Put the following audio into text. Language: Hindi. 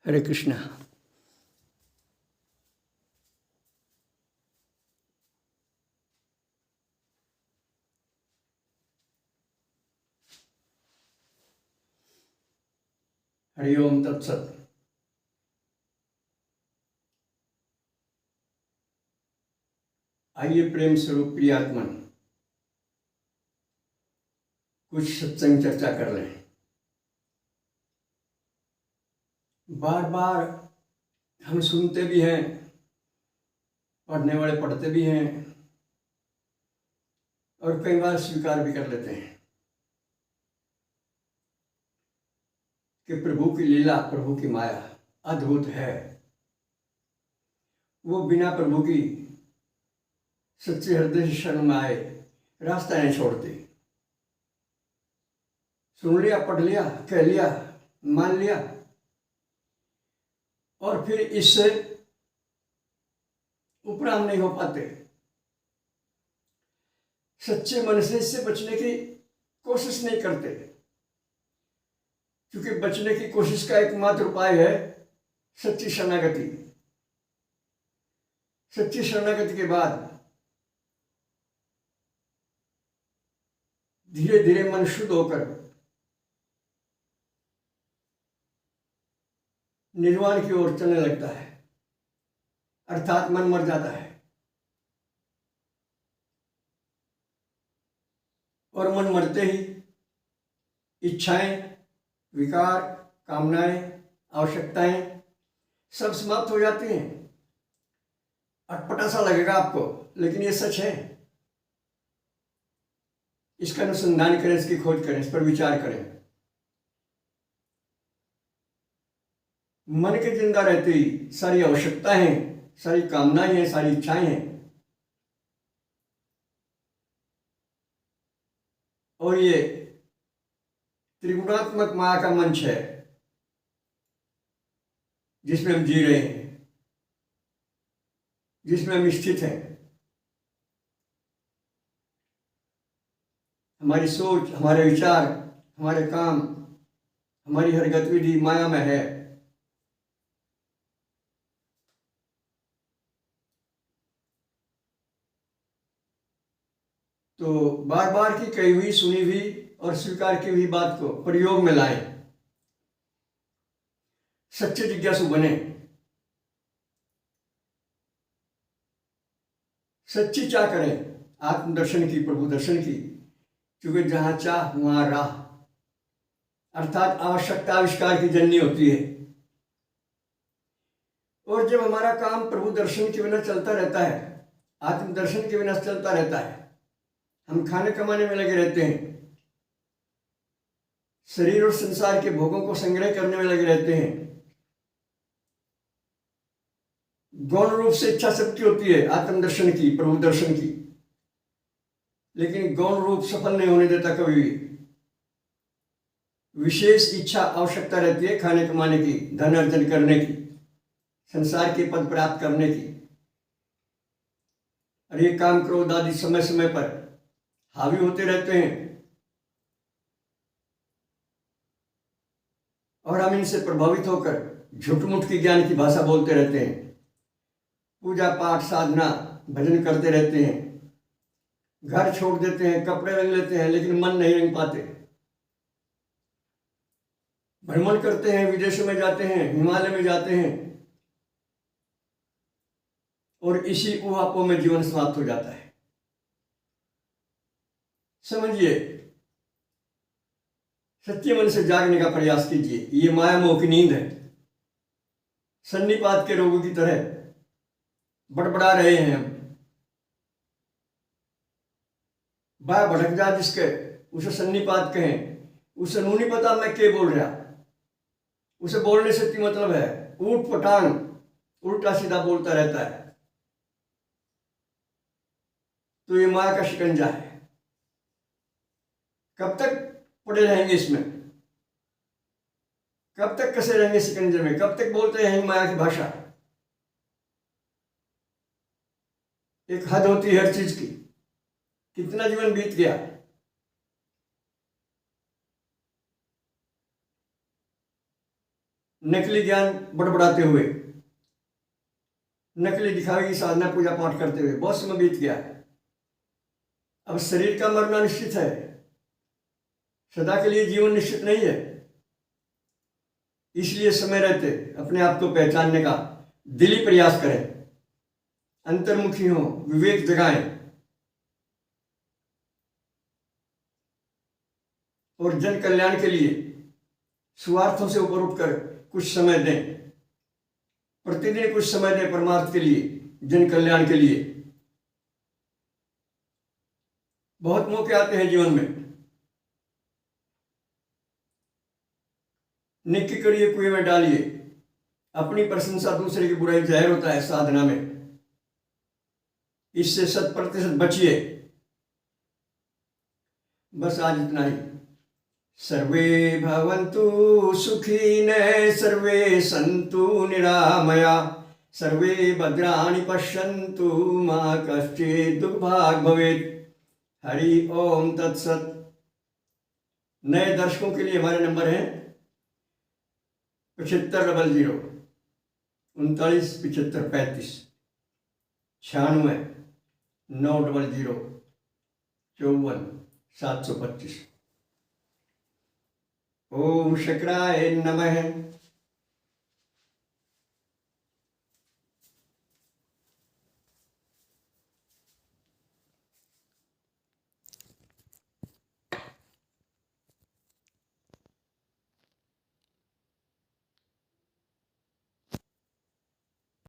हरे कृष्णा। हरिओम तत्सत। आइए प्रेम स्वरूप प्रियात्मन कुछ सत्संग चर्चा कर लें। बार बार हम सुनते भी हैं, पढ़ने वाले पढ़ते भी हैं और कई बार स्वीकार भी कर लेते हैं कि प्रभु की लीला, प्रभु की माया अद्भुत है। वो बिना प्रभु की सच्चे हृदय से शरण में आए रास्ता नहीं छोड़ते। सुन लिया, पढ़ लिया, कह लिया, मान लिया और फिर इससे उपराम नहीं हो पाते। सच्चे मन से इससे बचने की कोशिश नहीं करते, क्योंकि बचने की कोशिश का एकमात्र उपाय है सच्ची शरणागति। सच्ची शरणागति के बाद धीरे धीरे मन शुद्ध होकर निर्वाण की ओर चलने लगता है, अर्थात मन मर जाता है। और मन मरते ही इच्छाएं, विकार, कामनाएं, आवश्यकताएं सब समाप्त हो जाती हैं। अटपटा सा लगेगा आपको, लेकिन ये सच है। इसका अनुसंधान करें, इसकी खोज करें, इस पर विचार करें। मन के जिंदा रहते ही सारी आवश्यकताएं हैं, सारी कामनाएं हैं, सारी इच्छाएं हैं और ये त्रिगुणात्मक माया का मंच है जिसमें हम जी रहे हैं, जिसमें हम स्थित हैं। हमारी सोच, हमारे विचार, हमारे काम, हमारी हर गतिविधि माया में है। तो बार बार की कही हुई, सुनी हुई और स्वीकार की हुई बात को प्रयोग में लाएं। सच्चे जिज्ञासु बने, सच्ची चाह करें आत्मदर्शन की, प्रभु दर्शन की, क्योंकि जहां चाह वहां राह, अर्थात आवश्यकता आविष्कार की जननी होती है। और जब हमारा काम प्रभु दर्शन के बिना चलता रहता है, आत्मदर्शन के बिना चलता रहता है, हम खाने कमाने में लगे रहते हैं, शरीर और संसार के भोगों को संग्रह करने में लगे रहते हैं, गौण रूप से इच्छा शक्ति होती है आत्मदर्शन की, प्रभु दर्शन की, लेकिन गौण रूप सफल नहीं होने देता कभी भी। विशेष इच्छा, आवश्यकता रहती है खाने कमाने की, धन अर्जन करने की, संसार के पद प्राप्त करने की। और ये काम, क्रोध आदि समय समय पर हावी होते रहते हैं और हम इनसे प्रभावित होकर झूठ-मूठ की ज्ञान की भाषा बोलते रहते हैं, पूजा पाठ साधना भजन करते रहते हैं, घर छोड़ देते हैं, कपड़े रंग लेते हैं, लेकिन मन नहीं रंग पाते। भ्रमण करते हैं, विदेशों में जाते हैं, हिमालय में जाते हैं और इसी ऊहापों में जीवन समाप्त हो जाता है। समझिए, सच्चे मन से जागने का प्रयास कीजिए। ये माया मोह की नींद है। सन्निपात के रोगों की तरह बड़बड़ा रहे हैं हम। बाया भटक जा जिसके, उसे सन्निपात कहें, उसे नहीं पता मैं क्या बोल रहा। उसे बोलने से क्या मतलब है, ऊट पटांग उल्टा सीधा बोलता रहता है। तो ये माया का शिकंजा है। कब तक पड़े रहेंगे इसमें? कब तक कसे रहेंगे शिकंजे में? कब तक बोलते रहेंगे माया की भाषा? एक हद होती है हर चीज की। कितना जीवन बीत गया। नकली ज्ञान बड़बड़ाते हुए, नकली दिखावे की साधना पूजा पाठ करते हुए बहुत समय बीत गया। अब शरीर का मरना निश्चित है, सदा के लिए जीवन निश्चित नहीं है। इसलिए समय रहते अपने आप को पहचानने का दिली प्रयास करें, अंतर्मुखी हो, विवेक जगाएं और जन कल्याण के लिए स्वार्थों से ऊपर उठकर कुछ समय दें। प्रतिदिन कुछ समय दें परमार्थ के लिए, जन कल्याण के लिए। बहुत मौके आते हैं जीवन में, नेकी करिए, कुएं में डालिए। अपनी प्रशंसा दूसरे की बुराई जाहिर होता है साधना में, इससे 100% बचिए। बस आज इतना ही। सर्वे भवन्तु सुखिनः, सर्वे सन्तु निरामया, सर्वे भद्राणि पश्यन्तु, मा कश्चित् दुर्भाग् भवेत्। हरि ओम तत्सत। नए दर्शकों के लिए हमारे नंबर हैं 7500 39 75 35, 96 900 54 725। ओम शंकराय नमः।